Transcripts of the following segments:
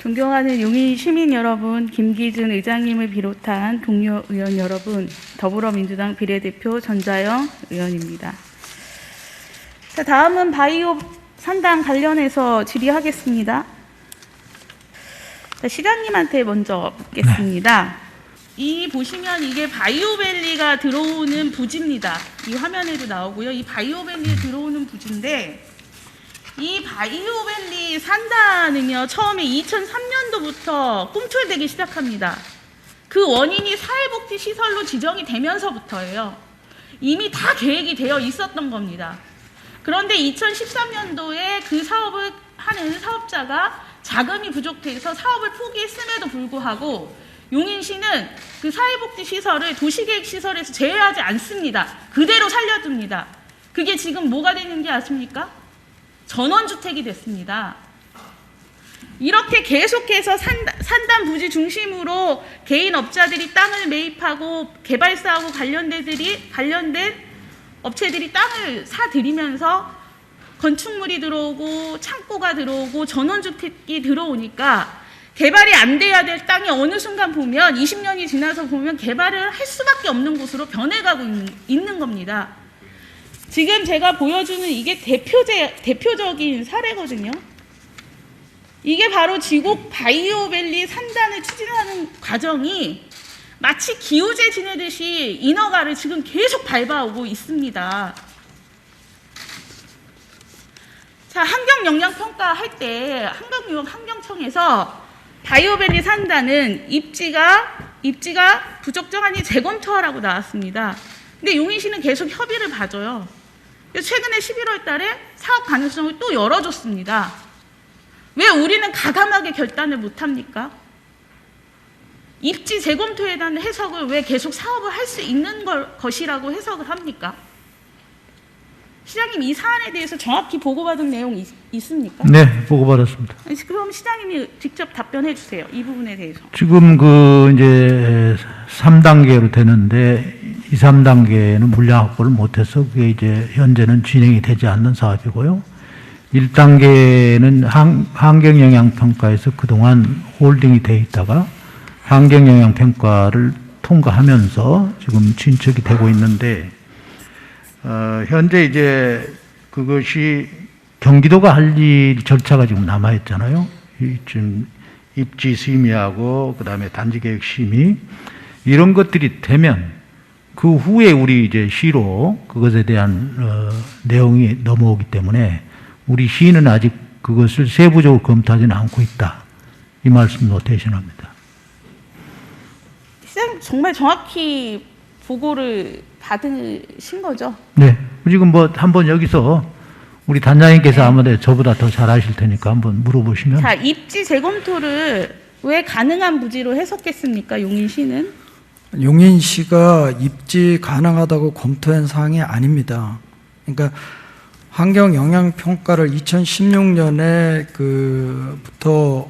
존경하는 용인 시민 여러분, 김기준 의장님을 비롯한 동료 의원 여러분, 더불어민주당 비례대표 전자영 의원입니다. 자, 다음은 바이오 산단 관련해서 질의하겠습니다. 자, 시장님한테 먼저 묻겠습니다. 이 보시면 이게 바이오밸리가 들어오는 부지입니다. 이 화면에도 나오고요. 이 바이오밸리에 들어오는 부지인데 이 바이오밸리 산단은요, 처음에 2003년도부터 꿈틀대기 시작합니다. 그 원인이 사회복지시설로 지정이 되면서부터예요. 이미 다 계획이 되어 있었던 겁니다. 그런데 2013년도에 그 사업을 하는 사업자가 자금이 부족해서 사업을 포기했음에도 불구하고 용인시는 그 사회복지시설을 도시계획시설에서 제외하지 않습니다. 그대로 살려둡니다. 그게 지금 뭐가 되는지 아십니까? 전원주택이 됐습니다. 이렇게 계속해서 산단 부지 중심으로 개인 업자들이 땅을 매입하고 개발사하고 관련된 업체들이 땅을 사들이면서 건축물이 들어오고 창고가 들어오고 전원주택이 들어오니까 개발이 안 돼야 될 땅이 어느 순간 보면 20년이 지나서 보면 개발을 할 수밖에 없는 곳으로 변해가고 있는 겁니다. 지금 제가 보여주는 이게 대표적인 사례거든요. 이게 바로 지곡 바이오밸리 산단을 추진하는 과정이 마치 기우제 지내듯이 인허가를 지금 계속 밟아오고 있습니다. 자, 환경영향평가 할 때 환경청에서 바이오밸리 산단은 입지가 부적정하니 재검토하라고 나왔습니다. 근데 용인시는 계속 협의를 봐줘요. 최근에 11월 달에 사업 가능성을 또 열어줬습니다. 왜 우리는 가감하게 결단을 못합니까? 입지 재검토에 대한 해석을 왜 계속 사업을 할 수 있는 것이라고 해석을 합니까? 시장님, 이 사안에 대해서 정확히 보고받은 내용 있습니까? 네, 보고받았습니다. 그럼 시장님이 직접 답변해 주세요. 이 부분에 대해서. 지금 이제 3단계로 되는데 2, 3단계는 물량 확보를 못해서 그게 이제 현재는 진행이 되지 않는 사업이고요. 1단계는 환경영향평가에서 그동안 홀딩이 돼 있다가 환경영향평가를 통과하면서 지금 진척이 되고 있는데, 현재 이제 그것이 경기도가 할 일 절차가 지금 남아있잖아요. 지금 입지 심의하고 그다음에 단지 계획 심의 이런 것들이 되면 그 후에 우리 이제 시로 그것에 대한 내용이 넘어오기 때문에 우리 시는 아직 그것을 세부적으로 검토하지는 않고 있다. 이 말씀도 대신합니다. 시장님, 정말 정확히 보고를 받으신 거죠? 네. 지금 한번 여기서 우리 단장님께서 아무래도 저보다 더 잘 아실 테니까 한번 물어보시면. 자, 입지 재검토를 왜 가능한 부지로 해석했습니까, 용인시는? 용인시가 입지 가능하다고 검토한 사항이 아닙니다. 그러니까 환경영향평가를 2016년에 부터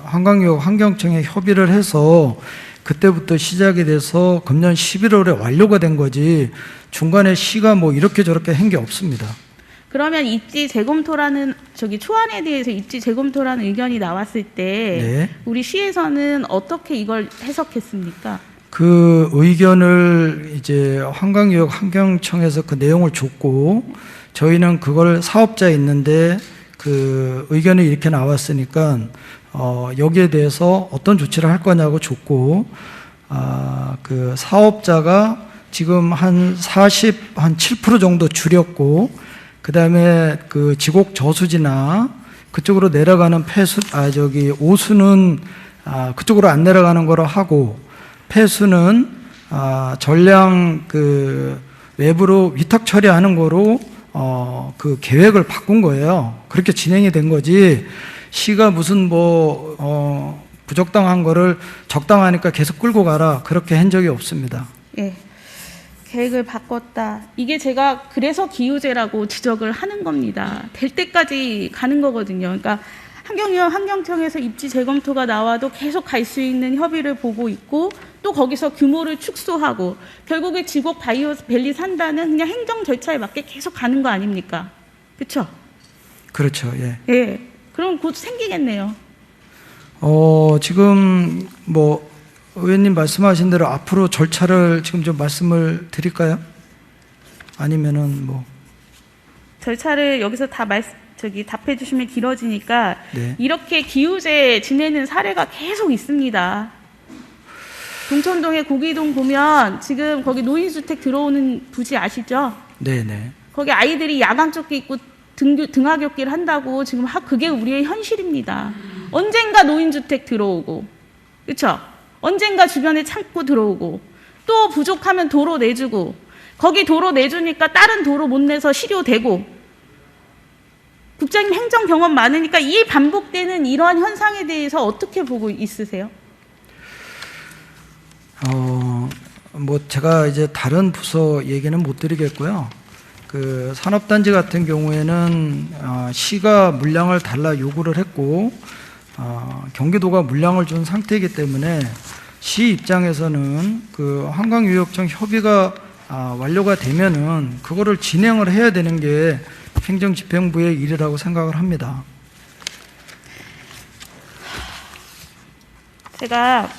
환경청에 협의를 해서 그때부터 시작이 돼서 금년 11월에 완료가 된 거지 중간에 시가 이렇게 저렇게 한 게 없습니다. 그러면 입지 재검토라는 초안에 대해서 입지 재검토라는 의견이 나왔을 때 네. 우리 시에서는 어떻게 이걸 해석했습니까? 그 의견을 이제 환경청에서 그 내용을 줬고 저희는 그걸 사업자에 있는데 그 의견이 이렇게 나왔으니까 여기에 대해서 어떤 조치를 할 거냐고 줬고 그 사업자가 지금 한 7% 정도 줄였고 그다음에 그 지곡 저수지나 그쪽으로 내려가는 오수는 그쪽으로 안 내려가는 거로 하고 폐수는 전량 외부로 위탁 처리하는 거로 그 계획을 바꾼 거예요. 그렇게 진행이 된 거지 시가 무슨 부적당한 거를 적당하니까 계속 끌고 가라 그렇게 한 적이 없습니다. 예. 계획을 바꿨다. 이게 제가 그래서 기우제라고 지적을 하는 겁니다. 될 때까지 가는 거거든요. 그러니까 환경청에서 입지 재검토가 나와도 계속 갈 수 있는 협의를 보고 있고 또 거기서 규모를 축소하고 결국에 지곡 바이오밸리 산다는 그냥 행정 절차에 맞게 계속 가는 거 아닙니까? 그렇죠? 그렇죠. 예. 예. 그럼 곧 생기겠네요. 지금 뭐 의원님 말씀하신 대로 앞으로 절차를 지금 좀 말씀을 드릴까요? 아니면은 뭐 절차를 여기서 다 답해 주시면 길어지니까 네. 이렇게 기우제 지내는 사례가 계속 있습니다. 동천동의 고기동 보면 지금 거기 노인주택 들어오는 부지 아시죠? 네네. 거기 아이들이 야광조끼 입고 등하굣길 한다고 지금 그게 우리의 현실입니다. 언젠가 노인주택 들어오고, 그렇죠? 언젠가 주변에 창고 들어오고, 또 부족하면 도로 내주고, 거기 도로 내주니까 다른 도로 못 내서 실효되고, 국장님 행정 경험 많으니까 이 반복되는 이러한 현상에 대해서 어떻게 보고 있으세요? 뭐 제가 이제 다른 부서 얘기는 못 드리겠고요. 그 산업단지 같은 경우에는 시가 물량을 달라 요구를 했고 경기도가 물량을 준 상태이기 때문에 시 입장에서는 그 한강유역청 협의가 완료가 되면은 그거를 진행을 해야 되는 게 행정집행부의 일이라고 생각을 합니다. 제가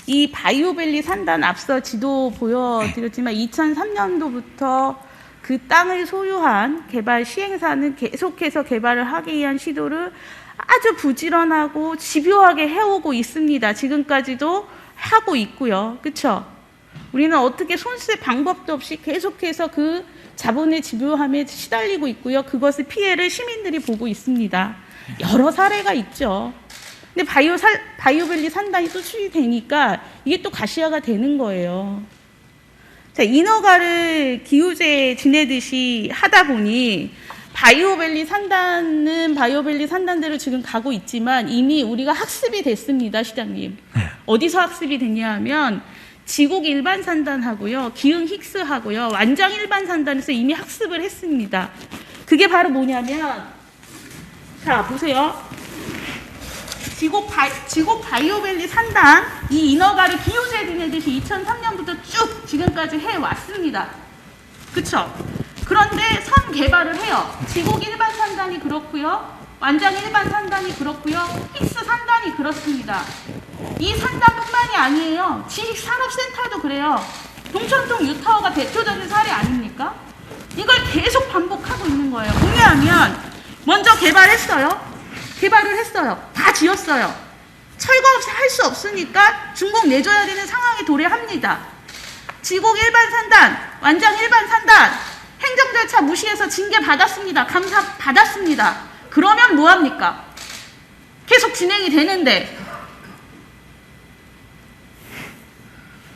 이 바이오밸리 산단 앞서 지도 보여드렸지만 2003년도부터 그 땅을 소유한 개발 시행사는 계속해서 개발을 하기 위한 시도를 아주 부지런하고 집요하게 해오고 있습니다. 지금까지도 하고 있고요. 그렇죠? 우리는 어떻게 손쓸 방법도 없이 계속해서 그 자본의 집요함에 시달리고 있고요. 그것의 피해를 시민들이 보고 있습니다. 여러 사례가 있죠. 근데 바이오밸리 산단이 또 추진되니까 이게 또 가시화가 되는 거예요. 자, 인허가를 기우제 지내듯이 하다 보니 바이오밸리 산단대로 지금 가고 있지만 이미 우리가 학습이 됐습니다, 시장님. 네. 어디서 학습이 됐냐 하면 지곡 일반 산단하고요, 기흥 힉스하고요, 완장 일반 산단에서 이미 학습을 했습니다. 그게 바로 뭐냐면, 자, 보세요. 지곡 바이오밸리 산단, 이 인허가를 기우제 지내듯이 2003년부터 쭉 지금까지 해왔습니다. 그쵸? 그런데 선 개발을 해요. 지곡 일반 산단이 그렇고요, 완장 일반 산단이 그렇고요, 힉스 산단이 그렇습니다. 이 산단뿐만이 아니에요. 지식산업센터도 그래요. 동천동 유타워가 대표적인 사례 아닙니까? 이걸 계속 반복하고 있는 거예요. 왜냐하면 먼저 개발을 했어요. 다 지었어요. 철거 없이 할 수 없으니까 준공 내줘야 되는 상황에 도래합니다. 지곡 일반 산단, 완장 일반 산단, 행정 절차 무시해서 징계 받았습니다. 감사 받았습니다. 그러면 뭐합니까? 계속 진행이 되는데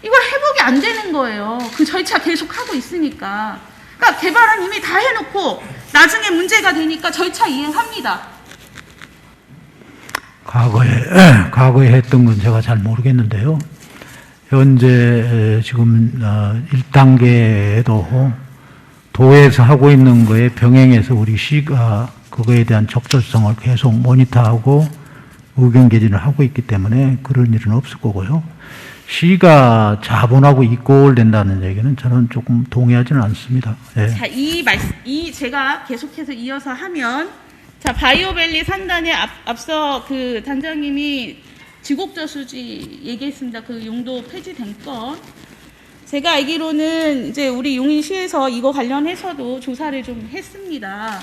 이걸 회복이 안 되는 거예요. 그 절차 계속 하고 있으니까. 그러니까 개발은 이미 다 해놓고 나중에 문제가 되니까 절차 이행합니다. 과거에 했던 건 제가 잘 모르겠는데요. 현재 지금 1단계도 도에서 하고 있는 거에 병행해서 우리 시가 그거에 대한 적절성을 계속 모니터하고 의견 개진을 하고 있기 때문에 그런 일은 없을 거고요. 시가 자본하고 이꼴된다는 얘기는 저는 조금 동의하지는 않습니다. 예. 자, 제가 계속해서 이어서 하면, 자, 바이오밸리 산단에 앞서 그 단장님이 지곡저수지 얘기했습니다. 그 용도 폐지된 건. 제가 알기로는 이제 우리 용인시에서 이거 관련해서도 조사를 좀 했습니다.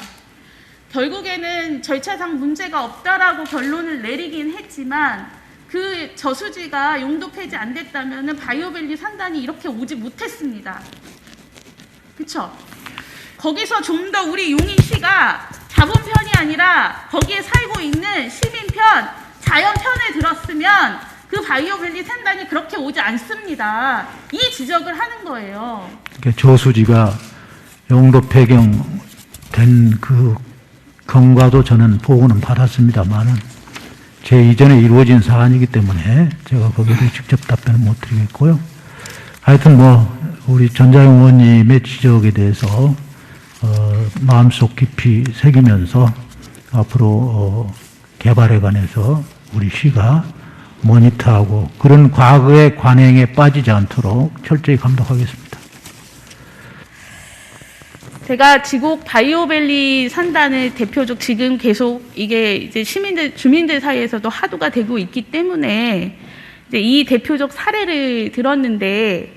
결국에는 절차상 문제가 없다라고 결론을 내리긴 했지만 그 저수지가 용도 폐지 안 됐다면은 바이오밸리 산단이 이렇게 오지 못했습니다. 그쵸? 거기서 좀 더 우리 용인시가 자본편이 아니라 거기에 살고 있는 시민편, 자연편에 들었으면 그 바이오밸리 산단이 그렇게 오지 않습니다. 이 지적을 하는 거예요. 저수지가 용도 폐경된 그 경과도 저는 보고는 받았습니다만은 제 이전에 이루어진 사안이기 때문에 제가 거기에 직접 답변을 못 드리겠고요. 하여튼 우리 전자영 의원님의 지적에 대해서 마음속 깊이 새기면서 앞으로 개발에 관해서 우리 시가 모니터하고 그런 과거의 관행에 빠지지 않도록 철저히 감독하겠습니다. 제가 지곡 바이오밸리 산단을 대표적 지금 계속 이게 이제 주민들 사이에서도 하도가 되고 있기 때문에 이제 이 대표적 사례를 들었는데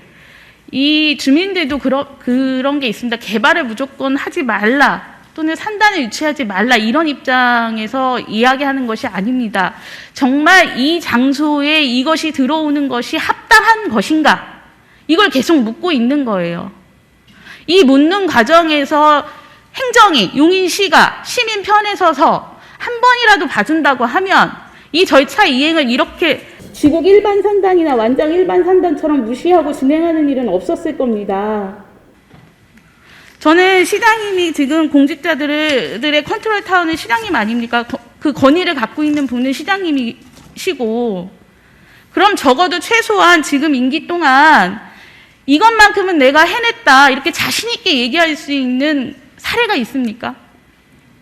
이 주민들도 그런 게 있습니다. 개발을 무조건 하지 말라 또는 산단을 유치하지 말라 이런 입장에서 이야기하는 것이 아닙니다. 정말 이 장소에 이것이 들어오는 것이 합당한 것인가? 이걸 계속 묻고 있는 거예요. 이 묻는 과정에서 행정이 용인시가 시민 편에 서서 한 번이라도 봐준다고 하면 이 절차 이행을 이렇게 지곡 일반 산단이나 완장 일반 산단처럼 무시하고 진행하는 일은 없었을 겁니다. 저는 시장님이 지금 공직자들의 컨트롤 타워는 시장님 아닙니까? 그 권위를 갖고 있는 분은 시장님이시고, 그럼 적어도 최소한 지금 임기 동안 이것만큼은 내가 해냈다 이렇게 자신 있게 얘기할 수 있는 사례가 있습니까?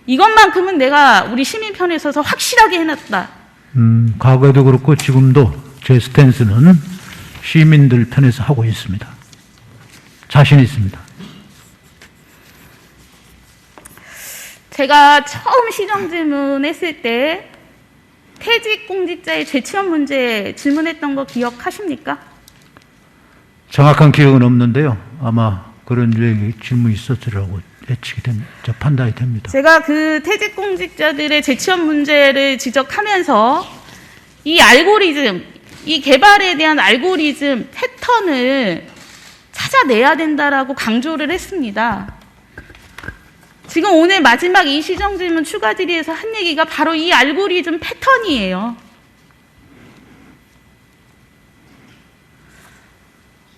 이것만큼은 내가 우리 시민 편에 서서 확실하게 해놨다. 과거에도 그렇고 지금도 제 스탠스는 시민들 편에서 하고 있습니다. 자신 있습니다. 제가 처음 시정 질문했을 때 퇴직 공직자의 재취업 문제 질문했던 거 기억하십니까? 정확한 기억은 없는데요. 아마 그런 질문이 있었으라고 예측이 됩니다. 판단이 됩니다. 제가 그 퇴직 공직자들의 재취업 문제를 지적하면서 이 알고리즘, 이 개발에 대한 알고리즘 패턴을 찾아내야 된다라고 강조를 했습니다. 지금 오늘 마지막 이 시정 질문 추가 질의에서 한 얘기가 바로 이 알고리즘 패턴이에요.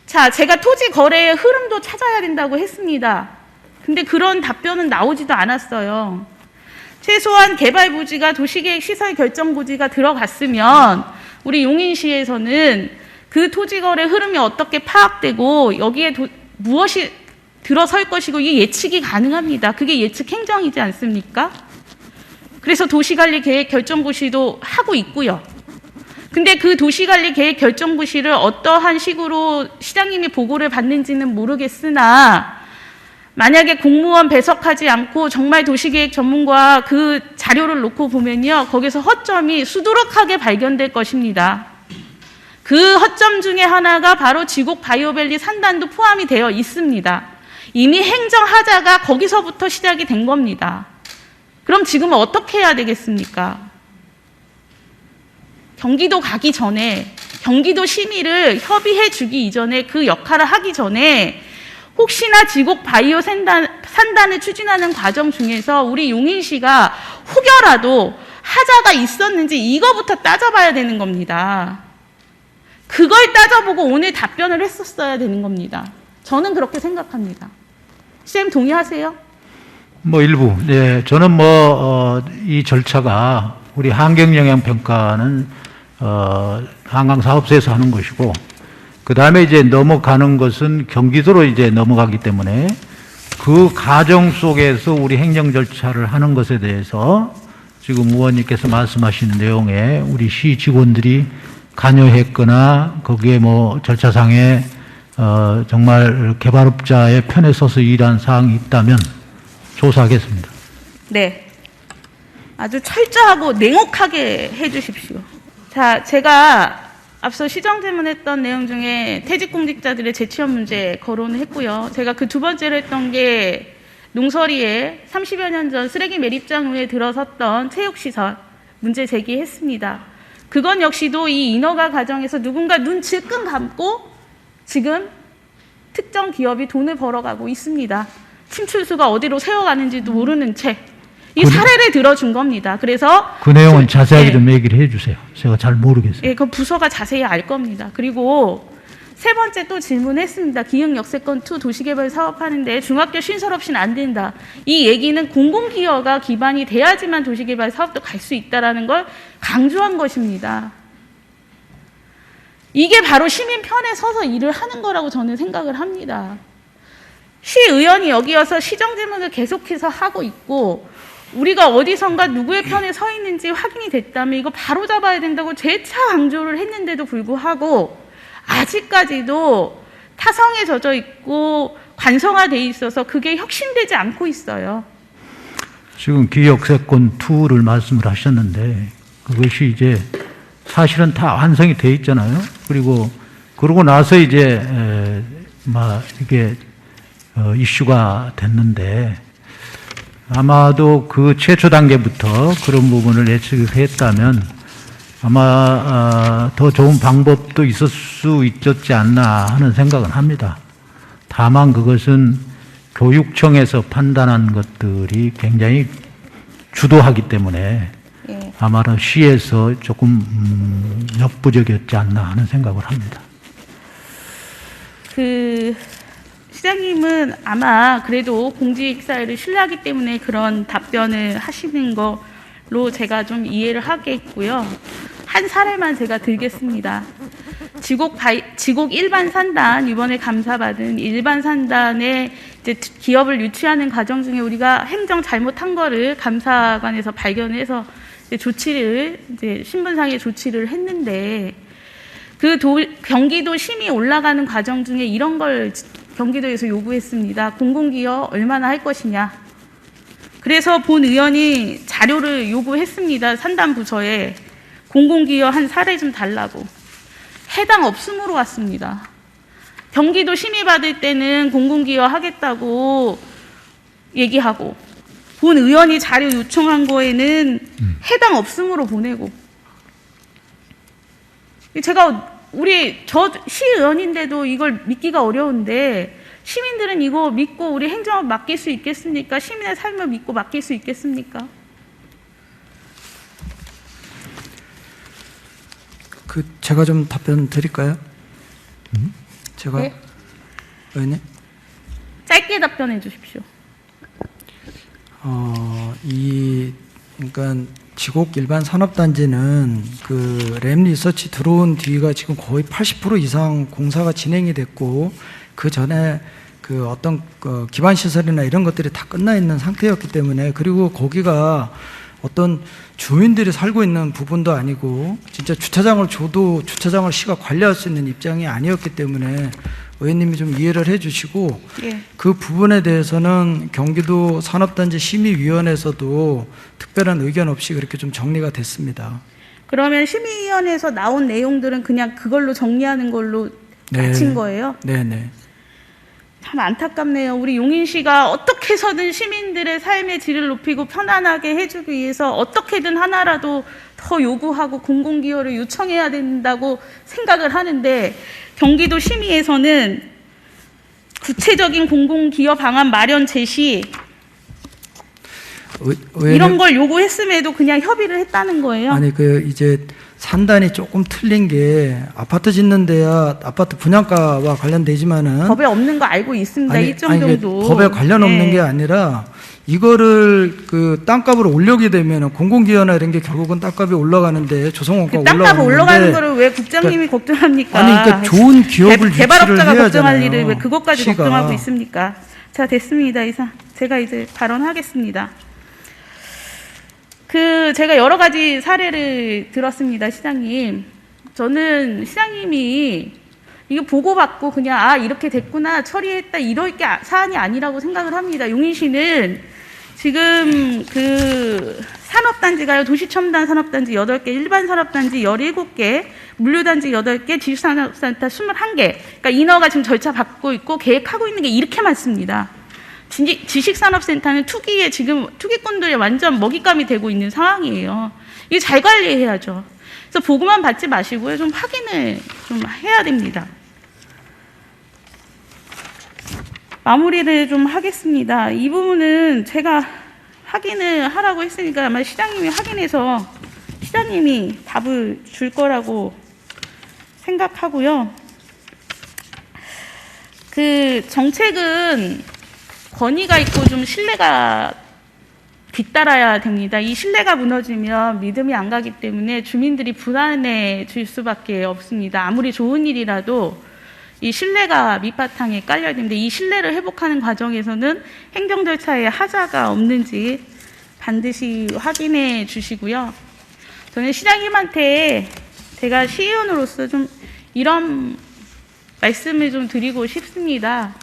자, 제가 토지 거래의 흐름도 찾아야 된다고 했습니다. 근데 그런 답변은 나오지도 않았어요. 최소한 개발 부지가 도시계획 시설 결정 부지가 들어갔으면 우리 용인시에서는 그 토지 거래 흐름이 어떻게 파악되고 여기에 무엇이 들어설 것이고 이 예측이 가능합니다. 그게 예측 행정이지 않습니까? 그래서 도시관리 계획 결정 부시도 하고 있고요. 근데 그 도시관리 계획 결정 부시를 어떠한 식으로 시장님이 보고를 받는지는 모르겠으나 만약에 공무원 배석하지 않고 정말 도시계획 전문가 그 자료를 놓고 보면요. 거기서 허점이 수두룩하게 발견될 것입니다. 그 허점 중에 하나가 바로 지곡 바이오밸리 산단도 포함이 되어 있습니다. 이미 행정하자가 거기서부터 시작이 된 겁니다. 그럼 지금은 어떻게 해야 되겠습니까? 경기도 가기 전에, 경기도 심의를 협의해 주기 이전에 그 역할을 하기 전에 혹시나 지곡 바이오 산단을 추진하는 과정 중에서 우리 용인시가 혹여라도 하자가 있었는지 이거부터 따져봐야 되는 겁니다. 그걸 따져보고 오늘 답변을 했었어야 되는 겁니다. 저는 그렇게 생각합니다. 시장님 동의하세요? 일부. 네, 저는 이 절차가 우리 환경영향평가는 한강사업소에서 하는 것이고, 그 다음에 이제 넘어가는 것은 경기도로 이제 넘어가기 때문에 그 과정 속에서 우리 행정 절차를 하는 것에 대해서 지금 의원님께서 말씀하시는 내용에 우리 시 직원들이 관여했거나 거기에 절차상에 정말 개발업자의 편에 서서 일한 사항이 있다면 조사하겠습니다. 네. 아주 철저하고 냉혹하게 해 주십시오. 자, 제가 앞서 시정 질문했던 내용 중에 퇴직 공직자들의 재취업 문제 거론을 했고요. 제가 그 두 번째로 했던 게 농서리에 30여 년 전 쓰레기 매립장 후에 들어섰던 체육시설 문제 제기했습니다. 그건 역시도 이 인허가 과정에서 누군가 눈 질끈 감고 지금 특정 기업이 돈을 벌어가고 있습니다. 침출수가 어디로 새어가는지도 모르는 채. 이 사례를 들어준 겁니다. 그래서 그 내용은 자세하게 좀 얘기를 해주세요. 제가 잘 모르겠어요. 예, 그 부서가 자세히 알 겁니다. 그리고 세 번째 또 질문했습니다. 기흥역세권 2 도시개발 사업하는데 중학교 신설 없이는 안 된다. 이 얘기는 공공기여가 기반이 돼야지만 도시개발 사업도 갈 수 있다는 걸 강조한 것입니다. 이게 바로 시민 편에 서서 일을 하는 거라고 저는 생각을 합니다. 시의원이 여기 와서 시정질문을 계속해서 하고 있고 우리가 어디선가 누구의 편에 서 있는지 확인이 됐다면 이거 바로 잡아야 된다고 재차 강조를 했는데도 불구하고 아직까지도 타성에 젖어 있고 관성화돼 있어서 그게 혁신되지 않고 있어요. 지금 기억세권 2를 말씀을 하셨는데 그것이 이제 사실은 다 완성이 돼 있잖아요. 그리고 그러고 나서 이제 막 이게 이슈가 됐는데 아마도 그 최초 단계부터 그런 부분을 예측했다면 아마 더 좋은 방법도 있을 수 있었지 않나 하는 생각은 합니다. 다만 그것은 교육청에서 판단한 것들이 굉장히 주도하기 때문에 예. 아마도 시에서 조금 역부족이었지 않나 하는 생각을 합니다. 시장님은 아마 그래도 공직사회를 신뢰하기 때문에 그런 답변을 하시는 걸로 제가 좀 이해를 하겠고요. 한 사례만 제가 들겠습니다. 지곡 일반 산단, 이번에 감사받은 일반 산단에 이제 기업을 유치하는 과정 중에 우리가 행정 잘못한 거를 감사관에서 발견해서 이제 이제 신분상의 조치를 했는데 경기도 심의 올라가는 과정 중에 이런 걸 경기도에서 요구했습니다. 공공기여 얼마나 할 것이냐. 그래서 본 의원이 자료를 요구했습니다. 산단부서에 공공기여 한 사례 좀 달라고. 해당 없음으로 왔습니다. 경기도 심의 받을 때는 공공기여 하겠다고 얘기하고 본 의원이 자료 요청한 거에는 해당 없음으로 보내고. 제가 저 시의원인데도 이걸 믿기가 어려운데 시민들은 이거 믿고 우리 행정을 맡길 수 있겠습니까? 시민의 삶을 믿고 맡길 수 있겠습니까? 제가 좀 답변 드릴까요? 제가 네. 의원님? 짧게 답변해 주십시오. 그러니까 지곡 일반 산업단지는 그 램 리서치 들어온 뒤가 지금 거의 80% 이상 공사가 진행이 됐고 그 전에 그 어떤 기반 시설이나 이런 것들이 다 끝나 있는 상태였기 때문에 그리고 거기가 어떤 주민들이 살고 있는 부분도 아니고 진짜 주차장을 줘도 주차장을 시가 관리할 수 있는 입장이 아니었기 때문에 의원님이 좀 이해를 해주시고 예. 그 부분에 대해서는 경기도 산업단지 심의위원회에서도 특별한 의견 없이 그렇게 좀 정리가 됐습니다. 그러면 심의위원회에서 나온 내용들은 그냥 그걸로 정리하는 걸로 마친 거예요? 네네. 참 안타깝네요. 우리 용인시가 어떻게 해서든 시민들의 삶의 질을 높이고 편안하게 해주기 위해서 어떻게든 하나라도 더 요구하고 공공기여를 요청해야 된다고 생각을 하는데 경기도 심의에서는 구체적인 공공기여 방안 마련 제시 이런 걸 요구했음에도 그냥 협의를 했다는 거예요. 아니 이제 산단이 조금 틀린 게 아파트 짓는 데야 아파트 분양가와 관련되지만은 법에 없는 거 알고 있습니다. 일정 정도. 법에 관련 없는 게 아니라 이거를 그 땅값을 올리게 되면 공공기여나 이런 게 결국은 땅값이 올라가는데 조성원가 올라가는데 땅값 올라가는 거를 왜 국장님이 걱정합니까? 아니 그러니까 좋은 기업을 유치를 개발업자가 해야잖아요. 걱정할 일을 왜 그것까지 시가. 걱정하고 있습니까? 자, 됐습니다. 이상 제가 이제 발언하겠습니다. 제가 여러 가지 사례를 들었습니다, 시장님. 저는 시장님이 이거 보고받고 그냥 이렇게 됐구나 처리했다 이럴 게 사안이 아니라고 생각을 합니다. 용인시는 지금 산업단지가요, 도시첨단 산업단지 8개, 일반 산업단지 17개, 물류단지 8개, 지식산업센터 21개. 그러니까 인허가 지금 절차 받고 있고 계획하고 있는 게 이렇게 많습니다. 지식산업센터는 투기꾼들이 완전 먹잇감이 되고 있는 상황이에요. 이거 잘 관리해야죠. 그래서 보고만 받지 마시고요. 좀 확인을 좀 해야 됩니다. 마무리를 좀 하겠습니다. 이 부분은 제가 확인을 하라고 했으니까 아마 시장님이 확인해서 시장님이 답을 줄 거라고 생각하고요. 정책은 권위가 있고 좀 신뢰가 뒤따라야 됩니다. 이 신뢰가 무너지면 믿음이 안 가기 때문에 주민들이 불안해질 수밖에 없습니다. 아무리 좋은 일이라도 이 신뢰가 밑바탕에 깔려야 됩니다. 이 신뢰를 회복하는 과정에서는 행정 절차에 하자가 없는지 반드시 확인해 주시고요. 저는 시장님한테 제가 시의원으로서 좀 이런 말씀을 좀 드리고 싶습니다.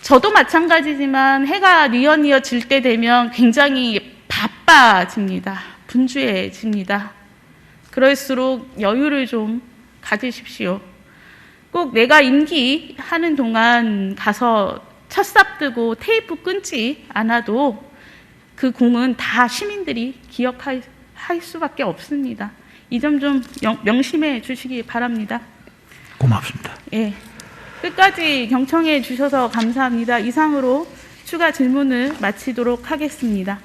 저도 마찬가지지만 해가 뉘엿뉘엿 질 때 되면 굉장히 바빠집니다. 분주해집니다. 그럴수록 여유를 좀 가지십시오. 꼭 내가 임기하는 동안 가서 첫삽 뜨고 테이프 끊지 않아도 그 공은 다 시민들이 기억할 수밖에 없습니다. 이 점 좀 명심해 주시기 바랍니다. 고맙습니다. 예, 끝까지 경청해 주셔서 감사합니다. 이상으로 추가 질문을 마치도록 하겠습니다.